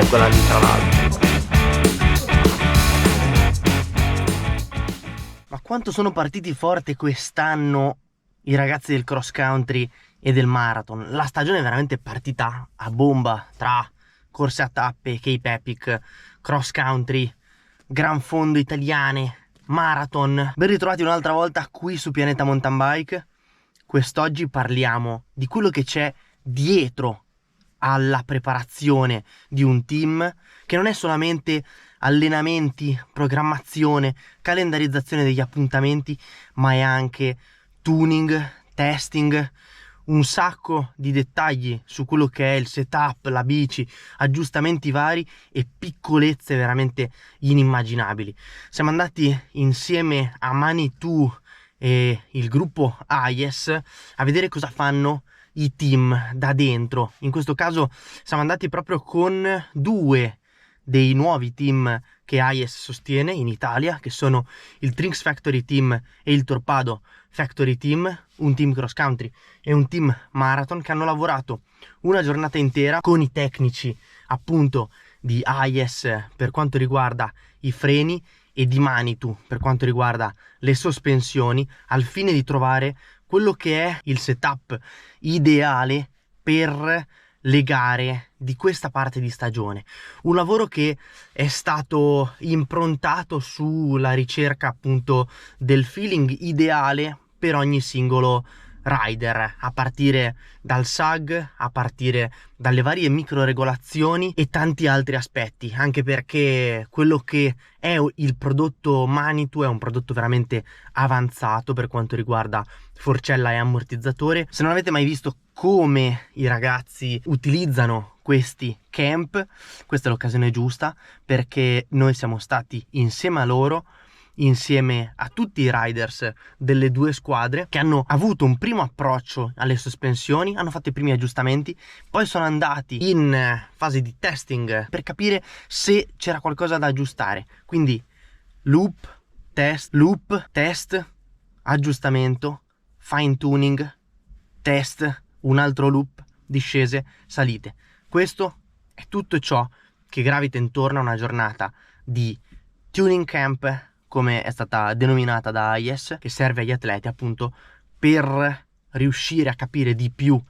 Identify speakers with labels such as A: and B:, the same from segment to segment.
A: quella lì tra l'altro. Ma quanto sono partiti forte quest'anno i ragazzi del cross country e del marathon. La stagione è veramente partita a bomba tra corse a tappe, Cape Epic, cross country, gran fondo italiane, marathon. Ben ritrovati un'altra volta qui su Pianeta Mountain Bike. Quest'oggi parliamo di quello che c'è dietro alla preparazione di un team, che non è solamente allenamenti, programmazione, calendarizzazione degli appuntamenti, ma è anche tuning, testing, un sacco di dettagli su quello che è il setup, la bici, aggiustamenti vari e piccolezze veramente inimmaginabili. Siamo andati insieme a Manitou e il gruppo AIES a vedere cosa fanno i team da dentro. In questo caso siamo andati proprio con due dei nuovi team che AIES sostiene in Italia, che sono il Trinx Factory Team e il Torpado Factory Team, un team cross country e un team marathon, che hanno lavorato una giornata intera con i tecnici appunto di AIES per quanto riguarda i freni e di Manitou per quanto riguarda le sospensioni, al fine di trovare quello che è il setup ideale per le gare di questa parte di stagione. Un lavoro che è stato improntato sulla ricerca appunto del feeling ideale per ogni singolo rider, a partire dal SAG, a partire dalle varie micro regolazioni e tanti altri aspetti, anche perché quello che è il prodotto Manitou è un prodotto veramente avanzato per quanto riguarda forcella e ammortizzatore. Se non avete mai visto come i ragazzi utilizzano questi camp, questa è l'occasione giusta, perché noi siamo stati insieme a loro, insieme a tutti i riders delle due squadre, che hanno avuto un primo approccio alle sospensioni, hanno fatto i primi aggiustamenti, poi sono andati in fase di testing per capire se c'era qualcosa da aggiustare. Quindi loop, test, aggiustamento, fine tuning, test, un altro loop, discese, salite. Questo è tutto ciò che gravita intorno a una giornata di tuning camp, come è stata denominata da AIES, che serve agli atleti appunto per riuscire a capire di più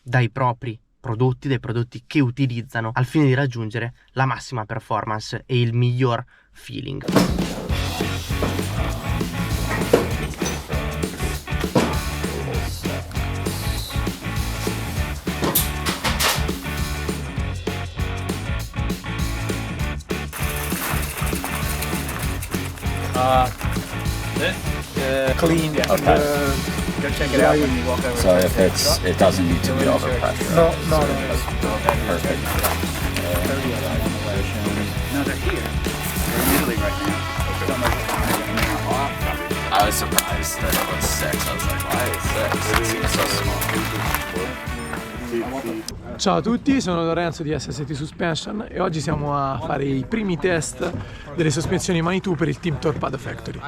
A: dai propri prodotti, dai prodotti che utilizzano, al fine di raggiungere la massima performance e il miglior feeling.
B: Clean.
C: Yeah,
B: Okay.
C: Go check it out when you walk over.
B: So if it doesn't need to be over pressure.
C: No.
B: Perfect.
C: No, they're here. They're usually right now.
B: I was surprised that it was 6. I was like, why is 6? It seems so small.
D: Ciao a tutti, sono Lorenzo di SST Suspension e oggi siamo a fare i primi test delle sospensioni Manitou per il team Torpado Factory.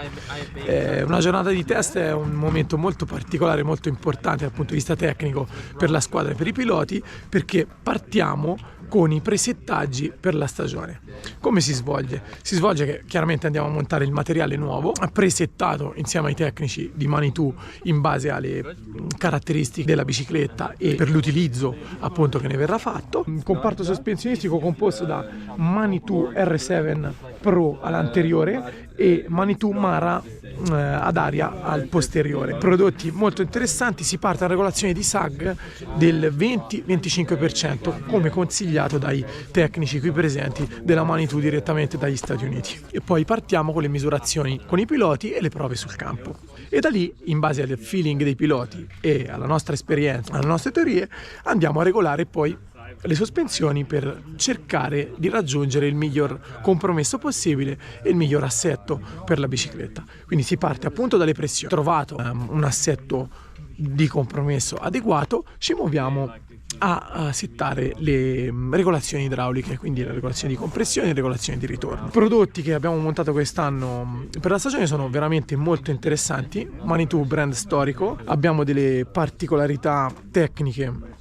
D: Una giornata di test è un momento molto particolare, molto importante dal punto di vista tecnico per la squadra e per i piloti, perché partiamo con i presettaggi per la stagione. Come si svolge? Si svolge che chiaramente andiamo a montare il materiale nuovo, presettato insieme ai tecnici di Manitou in base alle caratteristiche della bicicletta e per l'utilizzo appunto che ne verrà fatto. Un comparto sospensionistico composto da Manitou R7 Pro all'anteriore e Manitou Mara ad aria al posteriore. Prodotti molto interessanti. Si parte da regolazione di SAG del 20-25% come consigliato dai tecnici qui presenti della Manitou direttamente dagli Stati Uniti, e poi partiamo con le misurazioni con i piloti e le prove sul campo, e da lì, in base al feeling dei piloti e alla nostra esperienza, alle nostre teorie, andiamo a regolare poi le sospensioni per cercare di raggiungere il miglior compromesso possibile e il miglior assetto per la bicicletta. Quindi si parte appunto dalle pressioni. Trovato un assetto di compromesso adeguato, ci muoviamo a settare le regolazioni idrauliche, quindi le regolazioni di compressione e le regolazioni di ritorno. I prodotti che abbiamo montato quest'anno per la stagione sono veramente molto interessanti. Manitou brand storico, abbiamo delle particolarità tecniche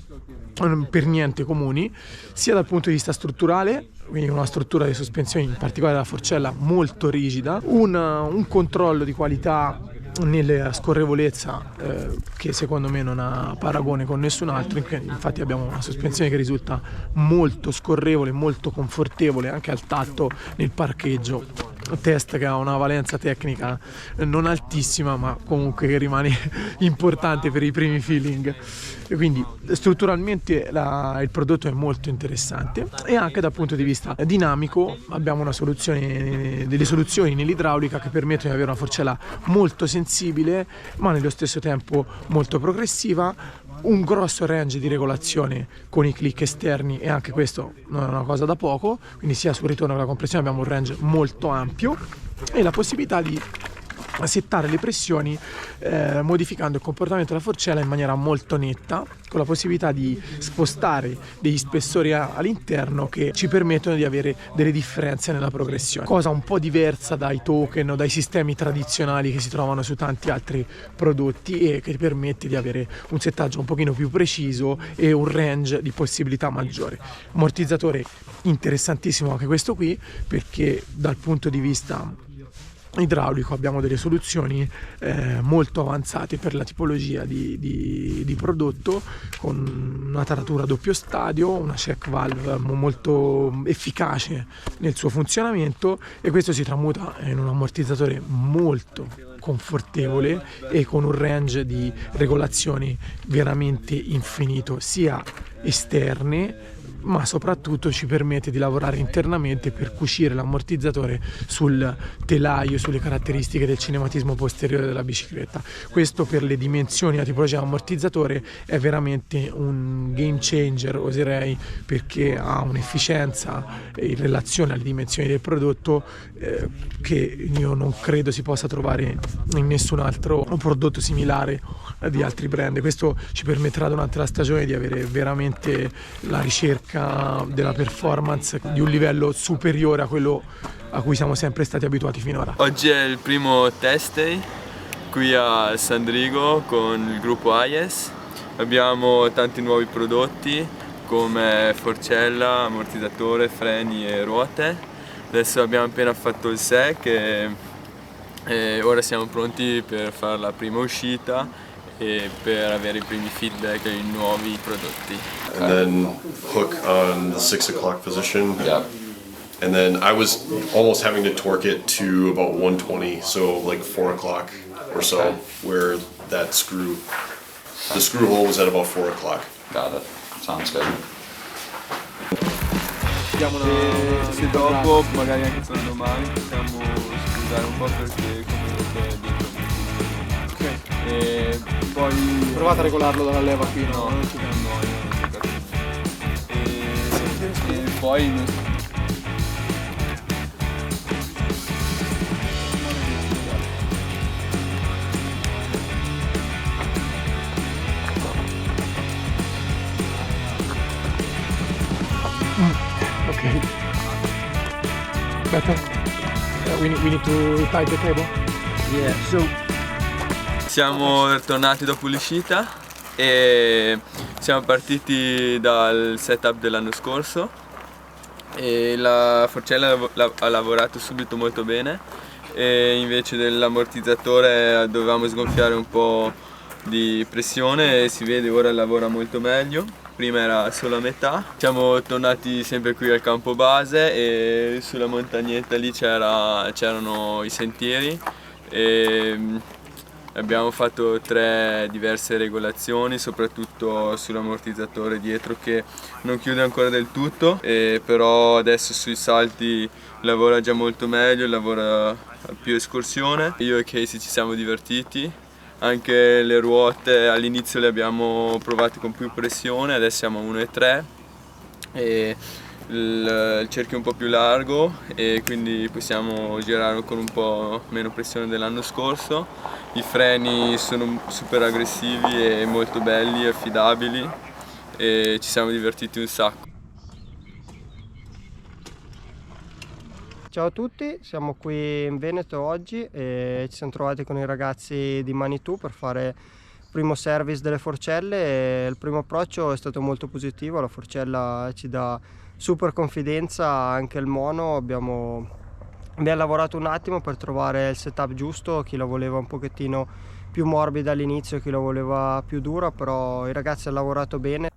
D: per niente comuni, sia dal punto di vista strutturale, quindi una struttura di sospensioni, in particolare la forcella, molto rigida, un controllo di qualità nella scorrevolezza che secondo me non ha paragone con nessun altro. Infatti abbiamo una sospensione che risulta molto scorrevole, molto confortevole anche al tatto nel parcheggio. Test che ha una valenza tecnica non altissima, ma comunque che rimane importante per i primi feeling. E quindi strutturalmente il prodotto è molto interessante, e anche dal punto di vista dinamico abbiamo delle soluzioni nell'idraulica che permettono di avere una forcella molto sensibile ma nello stesso tempo molto progressiva, un grosso range di regolazione con i click esterni, e anche questo non è una cosa da poco, quindi sia sul ritorno che la compressione abbiamo un range molto ampio e la possibilità di settare le pressioni modificando il comportamento della forcella in maniera molto netta, con la possibilità di spostare degli spessori all'interno che ci permettono di avere delle differenze nella progressione, cosa un po' diversa dai token o dai sistemi tradizionali che si trovano su tanti altri prodotti, e che permette di avere un settaggio un pochino più preciso e un range di possibilità maggiore. Ammortizzatore interessantissimo anche questo qui, perché dal punto di vista idraulico abbiamo delle soluzioni molto avanzate per la tipologia di prodotto, con una taratura a doppio stadio, una check valve molto efficace nel suo funzionamento, e questo si tramuta in un ammortizzatore molto confortevole e con un range di regolazioni veramente infinito, sia esterne, ma soprattutto ci permette di lavorare internamente per cucire l'ammortizzatore sul telaio, sulle caratteristiche del cinematismo posteriore della bicicletta. Questo, per le dimensioni e la tipologia di ammortizzatore, è veramente un game changer, oserei, perché ha un'efficienza in relazione alle dimensioni del prodotto che io non credo si possa trovare in nessun altro prodotto similare di altri brand. Questo ci permetterà durante la stagione di avere veramente la ricerca della performance di un livello superiore a quello a cui siamo sempre stati abituati finora.
E: Oggi è il primo test day qui a Sandrigo con il gruppo AIES. Abbiamo tanti nuovi prodotti come forcella, ammortizzatore, freni e ruote. Adesso abbiamo appena fatto il SEC e ora siamo pronti per fare la prima uscita e per avere I primi feedback ai nuovi prodotti.
F: And then hook on the 6 o'clock position.
B: Yeah.
F: And then I was almost having to torque it to about 120, so like 4 o'clock or so,
B: Okay.
F: where the screw hole was at about 4 o'clock.
B: Got it. Sounds good.
E: Se dopo, magari anche per domani, possiamo scusare un po' perché comunque è dietro.
D: Ok.
E: E poi
D: Provate a regolarlo dalla leva qui,
E: no, non ci e poi
D: Ok. Better? We need to tie the cable?
A: Yeah, so
E: siamo tornati dopo l'uscita e siamo partiti dal setup dell'anno scorso e la forcella ha lavorato subito molto bene, e invece dell'ammortizzatore dovevamo sgonfiare un po' di pressione e si vede ora lavora molto meglio. Prima era solo a metà. Siamo tornati sempre qui al campo base e sulla montagnetta lì c'erano i sentieri e abbiamo fatto 3 diverse regolazioni, soprattutto sull'ammortizzatore dietro che non chiude ancora del tutto, però adesso sui salti lavora già molto meglio, lavora a più escursione. Io e Casey ci siamo divertiti, anche le ruote all'inizio le abbiamo provate con più pressione, adesso siamo a 1,3 e il cerchio è un po' più largo e quindi possiamo girare con un po' meno pressione dell'anno scorso. I freni sono super aggressivi e molto belli, affidabili, e ci siamo divertiti un sacco.
G: Ciao a tutti, siamo qui in Veneto oggi e ci siamo trovati con i ragazzi di Manitou per fare primo service delle forcelle e il primo approccio è stato molto positivo, la forcella ci dà super confidenza, anche il mono abbiamo lavorato un attimo per trovare il setup giusto, chi la voleva un pochettino più morbida all'inizio, chi la voleva più dura, però i ragazzi hanno lavorato bene.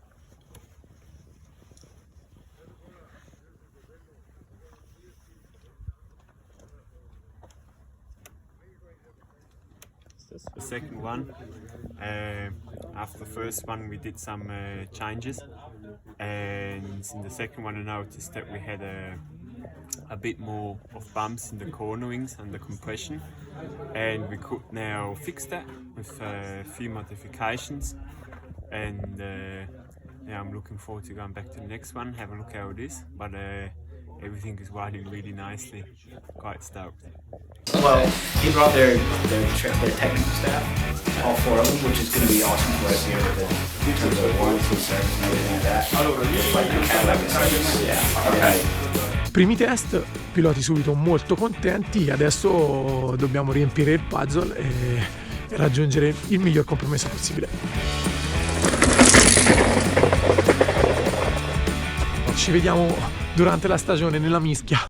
H: The second one, after the first one we did some changes, and in the second one I noticed that we had a bit more of bumps in the corner wings and the compression, and we could now fix that with a few modifications, and yeah, I'm looking forward to going back to the next one, have a look how it is, but everything is riding really nicely, quite stoked.
C: Well, he brought their technical staff, all 4 of them, which is going to be awesome for us here in terms of warranty service and everything like that. Just like the Cadillac service. Yeah. Okay.
D: Primi test, piloti subito molto contenti, adesso dobbiamo riempire il puzzle e raggiungere il miglior compromesso possibile. Ci vediamo durante la stagione nella mischia.